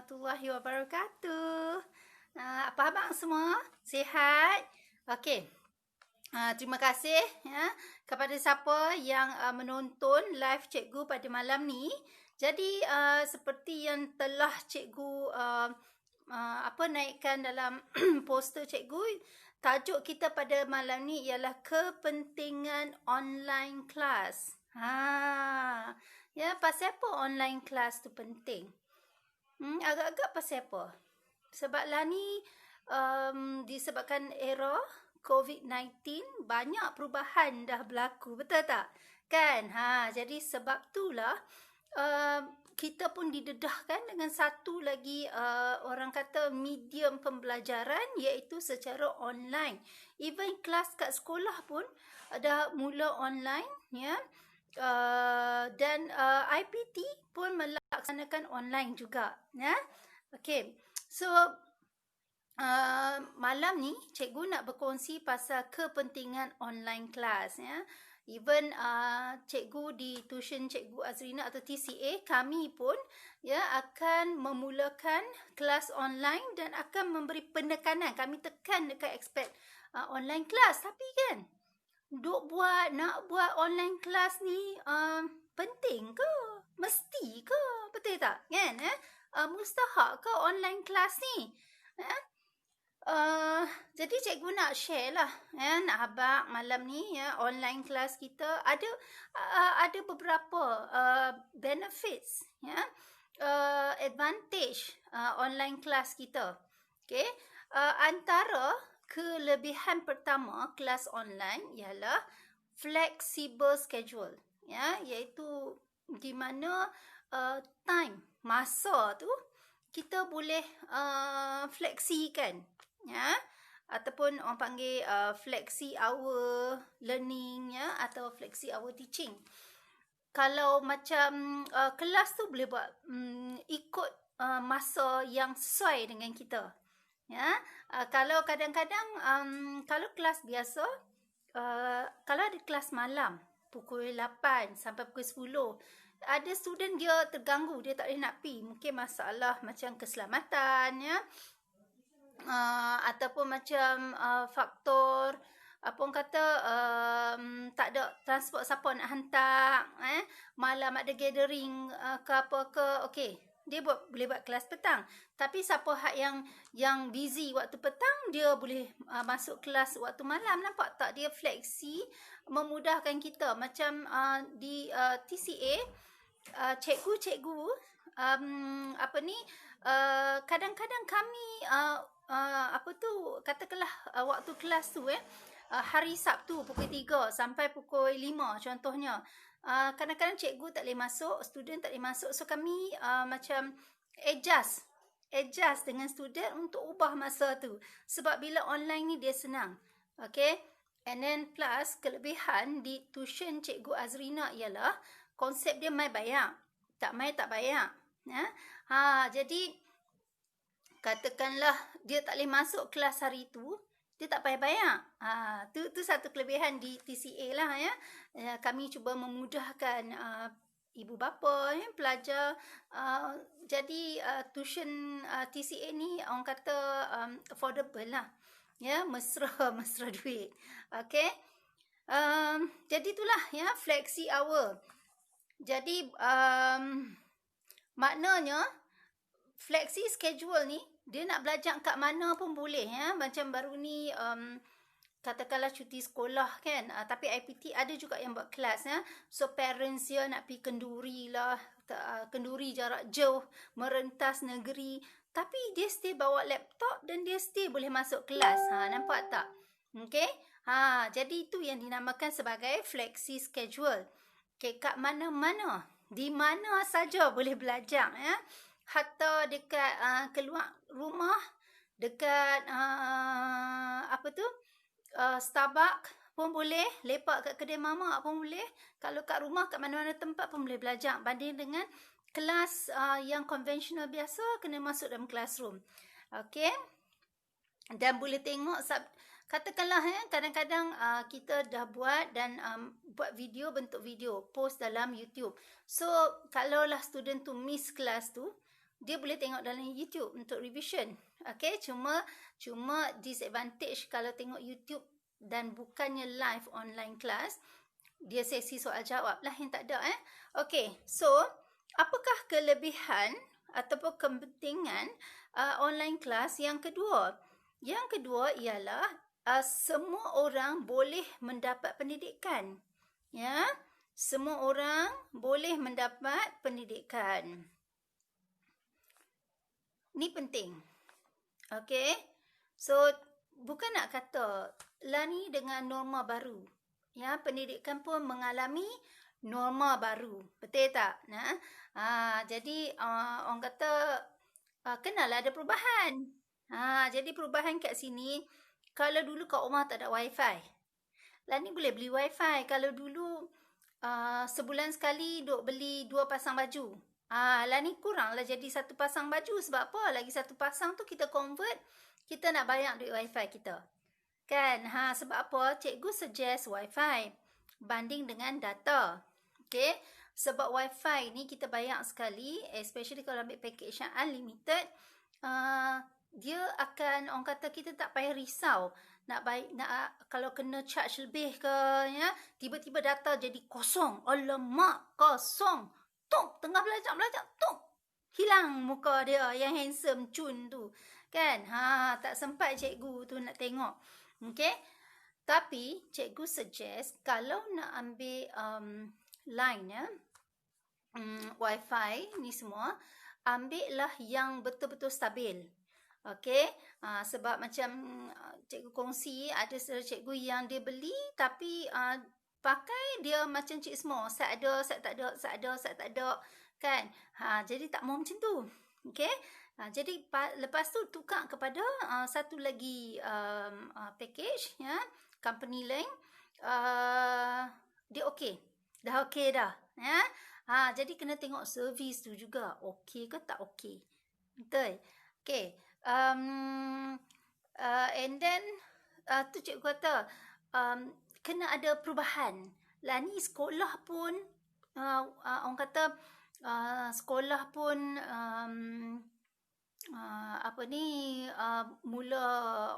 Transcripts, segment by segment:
warahmatullahi wabarakatuh. Apa abang semua? Sihat? Okey. Terima kasih kepada siapa yang menonton live cikgu pada malam ni. Jadi seperti yang telah cikgu naikkan dalam poster cikgu, tajuk kita pada malam ni ialah kepentingan online class. Pasal apa online class tu penting? Agak-agak pasal apa? Sebablah ni disebabkan era COVID-19 banyak perubahan dah berlaku, betul tak? Kan? Jadi sebab itulah kita pun didedahkan dengan satu lagi orang kata medium pembelajaran, iaitu secara online. Even kelas kat sekolah pun dah mula online, ya. Dan IPT pun melaksanakan online juga, ya. Okey. So malam ni cikgu nak berkongsi pasal kepentingan online class, ya. Even cikgu di tuition Cikgu Azrina atau TCA, kami pun akan memulakan kelas online dan akan memberi penekanan. Kami tekan dekat aspek online class. Tapi kan, nak buat online class ni penting ke? Mesti ke? Betul tak? Kan? Mustahak ke online class ni? Jadi cikgu nak share lah nak abang malam ni, online class kita ada beberapa benefits, advantage online class kita. Okay? Antara kelebihan pertama kelas online ialah flexible schedule, iaitu di mana masa tu kita boleh fleksikan, ataupun orang panggil flexi hour learning, atau flexi hour teaching. Kalau macam kelas tu boleh buat ikut masa yang sesuai dengan kita, kalau kadang-kadang kalau kelas biasa, kalau ada kelas malam pukul 8 sampai pukul 10, ada student dia terganggu, dia tak boleh nak pergi. Mungkin masalah macam keselamatan, ataupun macam faktor apa orang kata tak ada transport siapa nak hantar, malam ada gathering ke apa ke, okey, dia boleh buat kelas petang. Tapi siapa yang busy waktu petang, dia boleh masuk kelas waktu malam. Nampak tak dia fleksi, memudahkan kita. Macam di TCA, cikgu-cikgu kadang-kadang kami katakanlah waktu kelas tu hari Sabtu pukul 3 sampai pukul 5 contohnya, kadang-kadang cikgu tak boleh masuk, student tak boleh masuk, so kami macam adjust dengan student untuk ubah masa tu. Sebab bila online ni dia senang. Okay? And then plus kelebihan di tuition Cikgu Azrina ialah konsep dia mai bayar, tak mai tak bayar. Jadi katakanlah dia tak boleh masuk kelas hari tu, dia tak payah bayar. Tu satu kelebihan di TCA lah, kami cuba memudahkan ibu bapa, pelajar. Jadi tuition TCA ni orang kata affordable lah, mesra duit. Okay? Jadi itulah flexi hour. Jadi maknanya flexi schedule ni dia nak belajar kat mana pun boleh, macam baru ni katakanlah cuti sekolah kan, tapi IPT ada juga yang buat kelas, so parents dia nak pergi kenduri lah, kenduri jarak jauh, merentas negeri, tapi dia still bawa laptop dan dia still boleh masuk kelas. Nampak tak? Okay? Jadi itu yang dinamakan sebagai flexi schedule. Okay, kat mana-mana, di mana saja boleh belajar, hatta dekat keluar rumah, dekat Starbucks pun boleh, lepak kat kedai mamak pun boleh, kalau kat rumah, kat mana-mana tempat pun boleh belajar, banding dengan kelas yang konvensional biasa kena masuk dalam classroom. Okay? Dan boleh tengok katakanlah kadang-kadang kita dah buat dan buat video, bentuk video, post dalam YouTube. So kalaulah student tu miss kelas tu, dia boleh tengok dalam YouTube untuk revision. Okay, cuma disadvantage kalau tengok YouTube dan bukannya live online class, dia sesi soal jawab lah yang tak ada. Okay, so apakah kelebihan ataupun kepentingan online class yang kedua? Yang kedua ialah semua orang boleh mendapat pendidikan. Ya, semua orang boleh mendapat pendidikan. Ni penting. Okay. So, bukan nak kata lah ni dengan norma baru. Ya, pendidikan pun mengalami norma baru. Betul tak? Jadi, orang kata kenalah ada perubahan. Jadi, perubahan kat sini, kalau dulu kat rumah tak ada wifi. Lah ni boleh beli wifi. Kalau dulu sebulan sekali duk beli 2 pasang baju. Lah ni kurang lah jadi 1 pasang baju. Sebab apa? Lagi 1 pasang tu kita convert, kita nak bayar duit wifi kita. Kan? Sebab apa? Cikgu suggest wifi banding dengan data. Okay? Sebab wifi ni kita bayar sekali, especially kalau ambil package yang unlimited, dia akan, orang kata kita tak payah risau nak kalau kena charge lebih ke, ya, tiba-tiba data jadi kosong. Alamak, kosong. Tuk, tengah belajar, tuk. Hilang muka dia yang handsome cun tu. Kan? Tak sempat cikgu tu nak tengok. Okay? Tapi cikgu suggest kalau nak ambil line, ya, wifi ni semua, ambillah yang betul-betul stabil. Okay, sebab macam cikgu kongsi, ada cikgu yang dia beli tapi pakai dia macam Cik Semua, set ada, set tak ada, set ada, set tak ada, kan. Jadi tak mau macam tu. Okay, jadi lepas tu tukar kepada satu lagi package, ya, company lain, dia okey. Dah okey dah, ya. Jadi kena tengok servis tu juga, okey ke tak okey. Betul. Okay. And then tu cikgu kata kena ada perubahan. Lah ni sekolah pun orang kata sekolah pun mula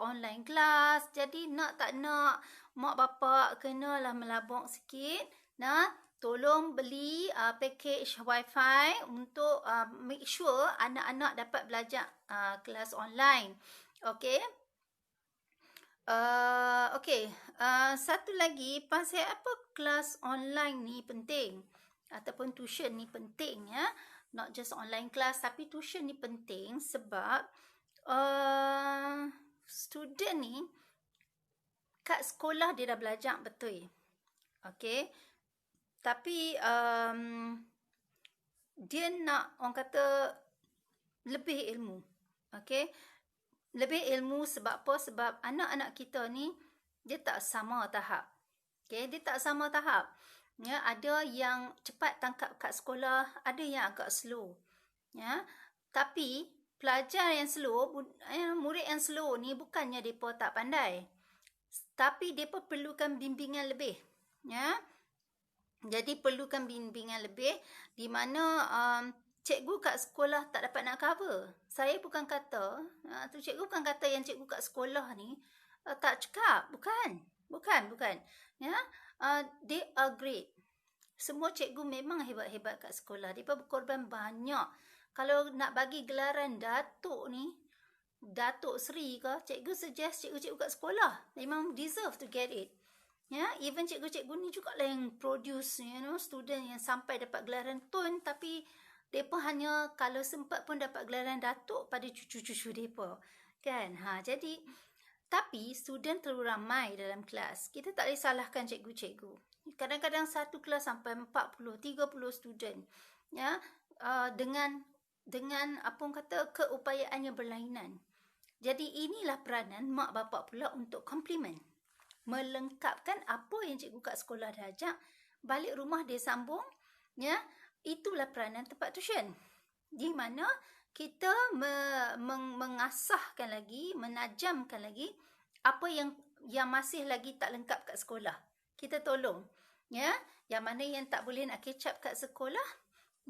online class. Jadi nak tak nak mak bapak kenalah melabuk sikit. Tolong beli package wifi untuk make sure anak-anak dapat belajar kelas online. Okay. Satu lagi, pasal apa kelas online ni penting ataupun tuition ni penting, ya. Not just online class tapi tuition ni penting sebab student ni kat sekolah dia dah belajar betul. Okay. Tapi dia nak, orang kata, lebih ilmu. Okay? Lebih ilmu sebab apa? Sebab anak-anak kita ni, dia tak sama tahap. Okay? Dia tak sama tahap. Ya, ada yang cepat tangkap kat sekolah, ada yang agak slow. Ya? Tapi, pelajar yang slow, murid yang slow ni bukannya mereka tak pandai. Tapi, mereka perlukan bimbingan lebih. Ya? Jadi perlukan bimbingan lebih di mana cikgu kat sekolah tak dapat nak cover. Saya bukan kata, cikgu bukan kata yang cikgu kat sekolah ni tak cakap. Bukan. Ya, they are great. Semua cikgu memang hebat-hebat kat sekolah. Mereka berkorban banyak. Kalau nak bagi gelaran Datuk ni, Datuk Seri ke, cikgu suggest cikgu-cikgu kat sekolah memang deserve to get it. Ya, even cikgu-cikgu ni juga lah yang produce, student yang sampai dapat gelaran tun, tapi mereka hanya kalau sempat pun dapat gelaran Datuk pada cucu-cucu mereka. Kan? Jadi, tapi student terlalu ramai dalam kelas. Kita tak boleh salahkan cikgu-cikgu. Kadang-kadang satu kelas sampai 40, 30 student. Ya, dengan apa orang kata, keupayaannya berlainan. Jadi, inilah peranan mak bapak pula untuk compliment. Melengkapkan apa yang cikgu kat sekolah dah ajak, balik rumah dia sambung, ya. Itulah peranan tempat tuition, di mana kita mengasahkan lagi, menajamkan lagi apa yang masih lagi tak lengkap kat sekolah. Kita tolong, ya. Yang mana yang tak boleh nak catch up kat sekolah,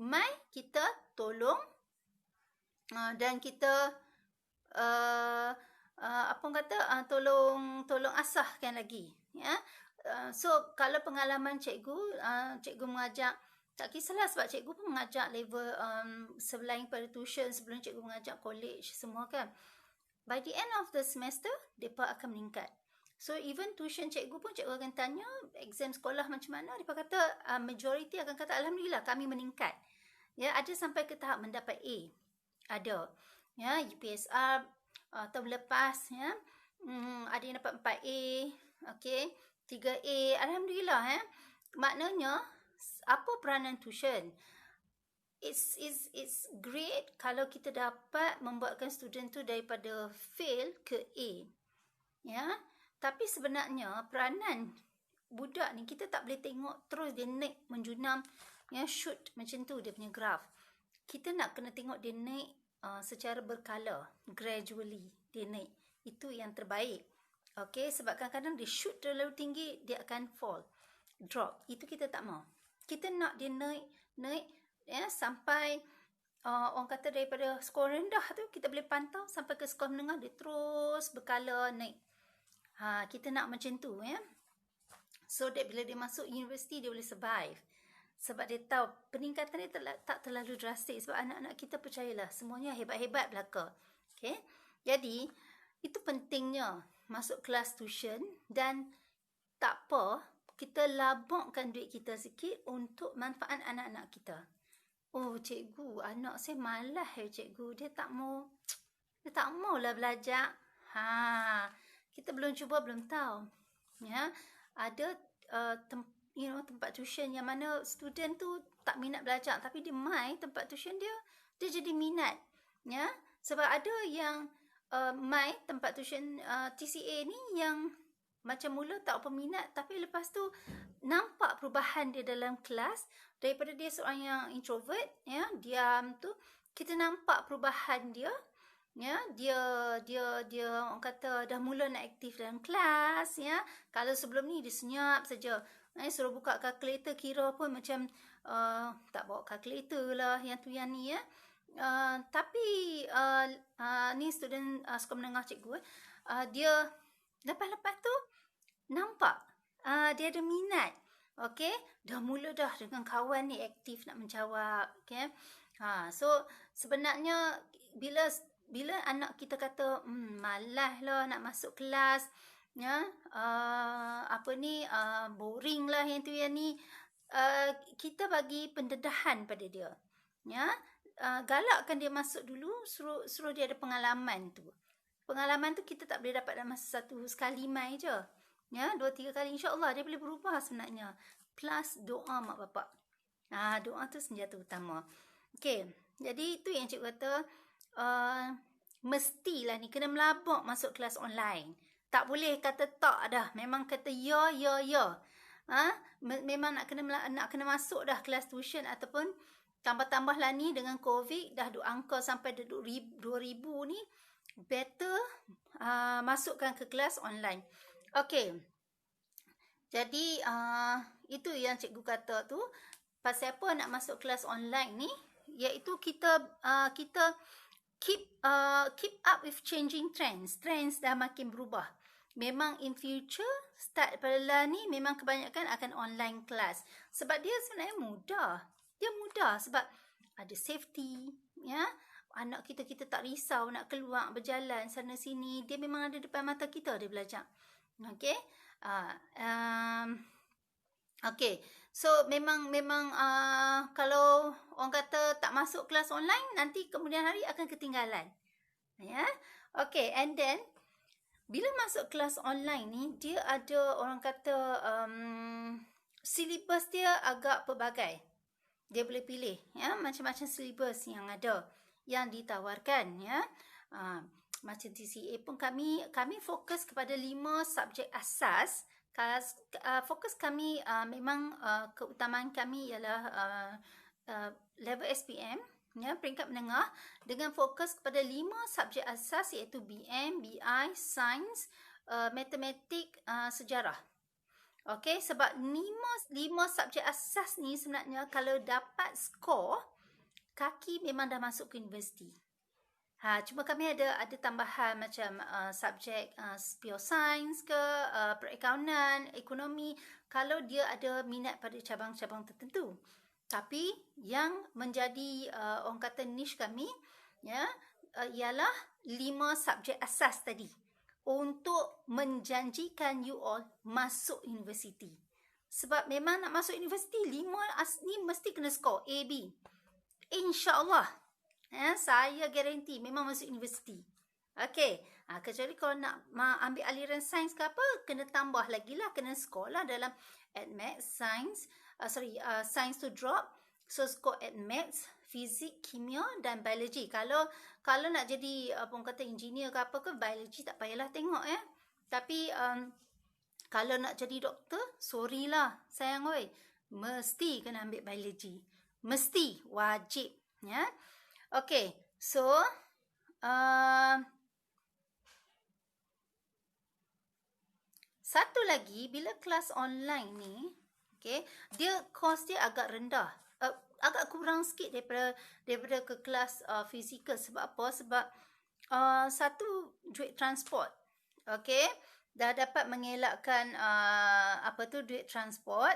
mai kita tolong dan kita apa orang kata, tolong asahkan lagi, ya. So kalau pengalaman cikgu mengajar, tak kisahlah sebab cikgu pun mengajar level selain pada tuition, sebelum cikgu mengajar college semua kan. By the end of the semester, mereka akan meningkat. So even tuition cikgu pun, cikgu akan tanya exam sekolah macam mana, mereka kata majority akan kata alhamdulillah kami meningkat. Ya, ada sampai ke tahap mendapat A. Ada. Ya, UPSR tahun lepas, ya. Ada yang dapat 4A, okey, 3A, alhamdulillah, ya. Maknanya apa peranan tuition? It's great kalau kita dapat membuatkan student tu daripada fail ke A. Ya. Tapi sebenarnya peranan budak ni kita tak boleh tengok terus dia naik menjunam, ya, shoot macam tu dia punya graph. Kita nak kena tengok dia naik secara berkala, gradually dia naik. Itu yang terbaik. Okey, sebab kadang-kadang dia shoot terlalu tinggi, dia akan fall, drop. Itu kita tak mau. Kita nak dia naik, ya, sampai orang kata daripada skor rendah tu kita boleh pantau sampai ke skor menengah, dia terus berkala naik. Kita nak macam tu, ya. So that bila dia masuk universiti dia boleh survive. Sebab dia tahu peningkatan dia tak terlalu drastik. Sebab anak-anak kita, percayalah, semuanya hebat-hebat belaka. Okay? Jadi itu pentingnya masuk kelas tuition. Dan tak apa, kita labakkan duit kita sikit untuk manfaat anak-anak kita. Oh cikgu, anak saya malas cikgu, dia tak maulah belajar. Kita belum cuba, belum tahu. Ya, ada tempat tuition yang mana student tu tak minat belajar, tapi dia mai tempat tuition dia jadi minat. Ya, sebab ada yang mai tempat tuition TCA ni yang macam mula tak apa minat, tapi lepas tu nampak perubahan dia dalam kelas. Daripada dia seorang yang introvert, ya, diam tu, kita nampak perubahan dia. Ya, dia orang kata dah mula nak aktif dalam kelas, ya. Kalau sebelum ni dia senyap saja. Suruh buka kalkulator kira pun macam tak bawa kalkulator lah, yang tu yang ni, ya. Tapi ni student sekolah menengah cikgu, dia lepas tu nampak dia ada minat. Okey, dah mula dah dengan kawan ni aktif nak menjawab, okey. So sebenarnya bila anak kita kata malas lah nak masuk kelas, ya, boring lah yang tu yang ni, kita bagi pendedahan pada dia, ya. Galakkan dia masuk dulu, suruh dia ada pengalaman tu. Pengalaman tu kita tak boleh dapat dalam masa sekali mai je, ya, 2-3 kali, insya-Allah dia boleh berubah sebenarnya. Plus doa mak bapak. Doa tu senjata utama. Okey, jadi itu yang cikgu kata, mestilah ni kena melabak masuk kelas online. Tak boleh kata tak dah, memang kata ya. Memang nak kena masuk dah kelas tuition, ataupun tambah-tambah lah ni dengan COVID dah angka sampai 2,000 ni, better masukkan ke kelas online. Okey. Jadi itu yang cikgu kata tu, pasal apa nak masuk kelas online ni, iaitu kita keep up with changing trends. Trends dah makin berubah. Memang in future start pada ni memang kebanyakan akan online class. Sebab dia sebenarnya mudah. Dia mudah sebab ada safety, ya. Anak kita tak risau nak keluar berjalan sana sini. Dia memang ada depan mata kita dia belajar. Okey. Okey. So memang kalau orang kata tak masuk kelas online, nanti kemudian hari akan ketinggalan. Ya. Okey, and then bila masuk kelas online ni, dia ada orang kata silibus dia agak pelbagai. Dia boleh pilih, ya, macam-macam silibus yang ada, yang ditawarkan, ya. Macam TCA pun kami fokus kepada 5 subjek asas. Fokus kami memang keutamaan kami ialah level SPM, ya, peringkat menengah, dengan fokus kepada 5 subjek asas, iaitu BM, BI, Sains, Matematik, Sejarah. Okey, sebab 5 subjek asas ni sebenarnya kalau dapat skor, kaki memang dah masuk ke universiti. Cuma kami ada tambahan macam subjek pure science ke, perakaunan, ekonomi, kalau dia ada minat pada cabang-cabang tertentu. Tapi yang menjadi orang kata niche kami, ya, ialah 5 subjek asas tadi untuk menjanjikan you all masuk universiti. Sebab memang nak masuk universiti, 5 ni mesti kena skor A, B. InsyaAllah. Saya garanti memang masuk universiti. Okey. Kecuali kalau nak ambil aliran sains ke apa, kena tambah lagi lah. Kena skor lah dalam Maths, Science. Science to drop. So, skor Maths, Fizik, Kimia dan Biologi. Kalau nak jadi apa orang kata engineer ke apa ke, Biologi tak payahlah tengok ya. Tapi kalau nak jadi doktor, sorry lah sayang oi. Mesti kena ambil Biologi. Mesti, wajib. Ya. Okay, so satu lagi, bila kelas online ni, okay, kos dia agak rendah. Agak kurang sikit daripada ke kelas fizikal. Sebab apa? Sebab satu, duit transport. Okay, dah dapat mengelakkan duit transport.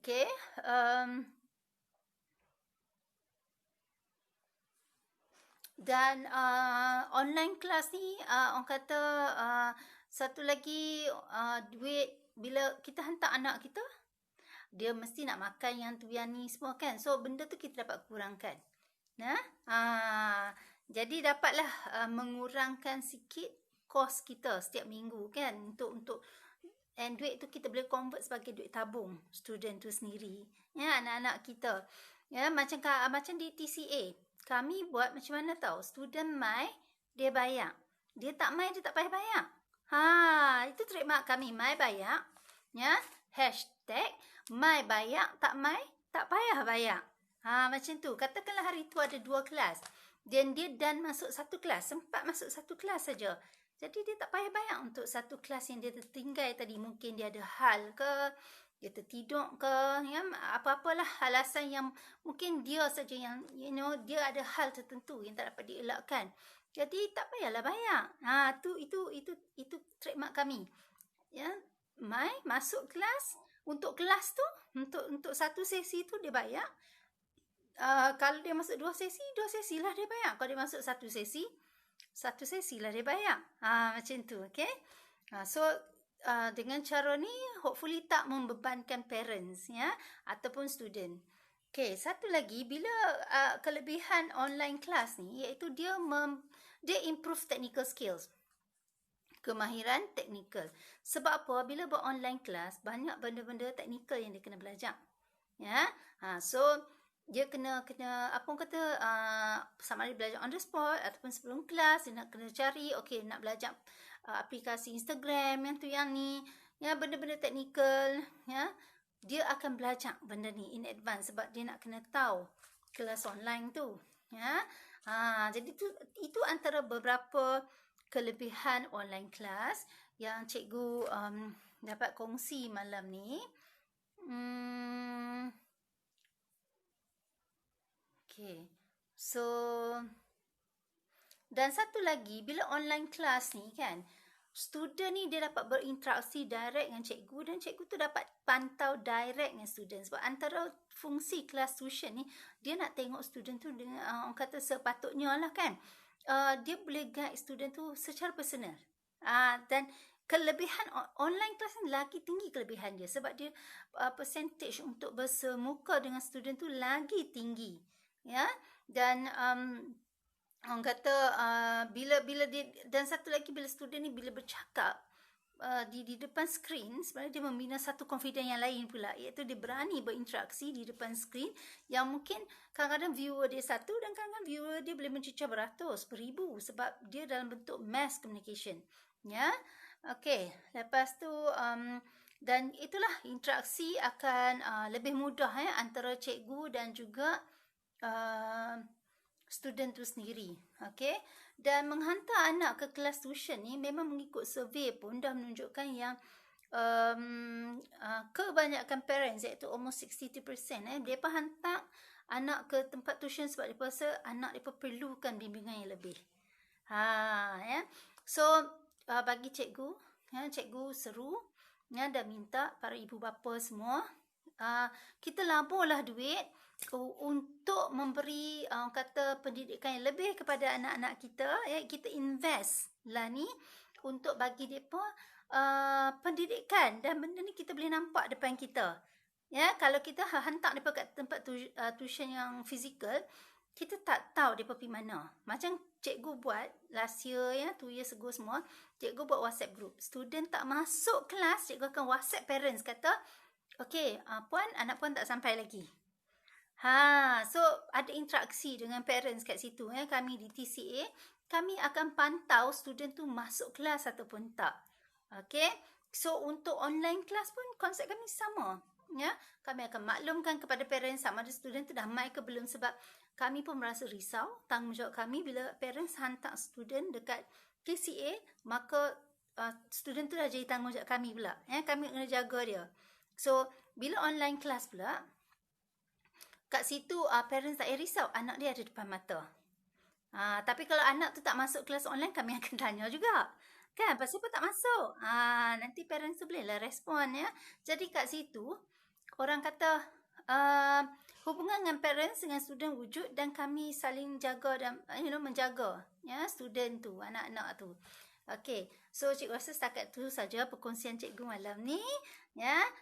Okay, dan online kelas ni orang kata satu lagi duit, bila kita hantar anak kita, dia mesti nak makan yang tu yang ni semua kan. So benda tu kita dapat kurangkan. Jadi dapatlah mengurangkan sikit kos kita setiap minggu kan, untuk and duit tu kita boleh convert sebagai duit tabung student tu sendiri, ya, anak-anak kita. Ya, macam di TCA kami buat macam mana tahu? Student mai, dia bayar. Dia tak mai, dia tak payah bayar. Itu trademark kami, mai bayar. Ya, hashtag mai bayar, tak mai, tak payah bayar. Macam tu. Katakanlah hari tu ada 2 kelas. Dan dia dan masuk 1 kelas. Sempat masuk 1 kelas saja. Jadi dia tak payah bayar untuk 1 kelas yang dia tertinggal tadi. Mungkin dia ada hal ke, dia tertidur ke, ya, apa-apalah alasan yang mungkin dia saja yang, dia ada hal tertentu yang tak dapat dielakkan. Jadi tak payahlah bayar. Itu trademark kami. Ya, mai masuk kelas, untuk kelas tu, untuk satu sesi tu dia bayar. Kalau dia masuk 2 sesi lah dia bayar. Kalau dia masuk 1 sesi lah dia bayar. Macam tu, okay? So dengan cara ni hopefully tak membebankan parents, ya, ataupun student. Okay, satu lagi, bila kelebihan online class ni, iaitu dia improve technical skills, kemahiran teknikal. Sebab apa? Bila buat online class, banyak benda-benda teknikal yang dia kena belajar. Ya, so dia kena apa orang kata, sama ada belajar on the spot ataupun sebelum kelas, dia nak kena cari, okay, nak belajar aplikasi Instagram yang tu yang ni, ya, benda-benda teknikal, ya, dia akan belajar benda ni in advance sebab dia nak kena tahu kelas online tu, ya. Jadi itu antara beberapa kelebihan online class yang cikgu dapat kongsi malam ni. Okay, so dan satu lagi, bila online class ni kan, student ni dia dapat berinteraksi direct dengan cikgu, dan cikgu tu dapat pantau direct dengan student. Sebab antara fungsi kelas tuition ni, dia nak tengok student tu dengan orang kata sepatutnya lah kan. Dia boleh guide student tu secara personal. Dan kelebihan online class ni lagi tinggi kelebihan dia, sebab dia percentage untuk bersemuka dengan student tu lagi tinggi, ya. Dan orang kata bila dia, dan satu lagi, bila student ni bila bercakap di depan skrin, sebenarnya dia membina satu confidence yang lain pula, iaitu dia berani berinteraksi di depan skrin, yang mungkin kadang-kadang viewer dia 1 dan kadang-kadang viewer dia boleh mencecah beratus, beribu, sebab dia dalam bentuk mass communication, ya. Okay, lepas tu dan itulah, interaksi akan lebih mudah, antara cikgu dan juga student tu sendiri. Okay, dan menghantar anak ke kelas tuition ni, memang mengikut survey pun dah menunjukkan yang kebanyakan parents, iaitu almost 62%, mereka hantar anak ke tempat tuition sebab mereka rasa anak mereka perlukan bimbingan yang lebih. Ya. So bagi cikgu, cikgu seru, dah minta para ibu bapa semua, kita laburlah duit untuk memberi kata pendidikan yang lebih kepada anak-anak kita. Kita invest lah ni untuk bagi mereka pendidikan, dan benda ni kita boleh nampak depan kita. Kalau kita hantar mereka kat tempat tuition yang fizikal, kita tak tahu mereka pergi mana. Macam cikgu buat last year, 2 years ago semua, cikgu buat WhatsApp group. Student tak masuk kelas, cikgu akan WhatsApp parents kata, okey, puan, anak puan tak sampai lagi. So ada interaksi dengan parents kat situ. Kami di TCA, kami akan pantau student tu masuk kelas ataupun tak. Okay, so untuk online class pun konsep kami sama. Kami akan maklumkan kepada parents sama ada student tu dah mai ke belum, sebab kami pun merasa risau. Tanggungjawab kami bila parents hantar student dekat TCA, maka student tu dah jadi tanggungjawab kami pula. Kami kena jaga dia. So bila online class pula, kat situ parents tak payah risau, anak dia ada depan mata. Tapi kalau anak tu tak masuk kelas online, kami akan tanya juga. Kan, pasal apa tak masuk? Nanti parents tu bolehlah respon. Jadi kat situ, orang kata hubungan dengan parents dengan student wujud, dan kami saling jaga dan menjaga student tu, anak-anak tu. Okay, so cikgu rasa setakat tu saja perkongsian cikgu malam ni.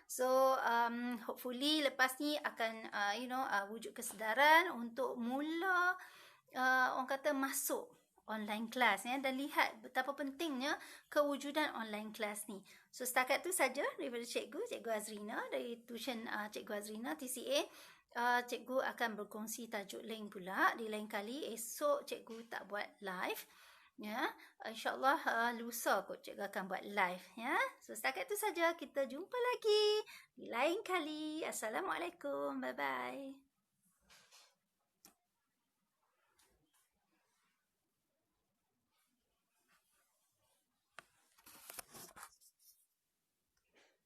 So hopefully lepas ni akan wujud kesedaran untuk mula orang kata masuk online class, dan lihat betapa pentingnya kewujudan online class ni. So setakat tu saja daripada cikgu Azrina, dari tuition cikgu Azrina TCA. Cikgu akan berkongsi tajuk lain pula di lain kali. Esok cikgu tak buat live. InsyaAllah lusa kot cikgu akan buat live. So setakat tu saja, kita jumpa lagi di lain kali. Assalamualaikum. Bye-bye.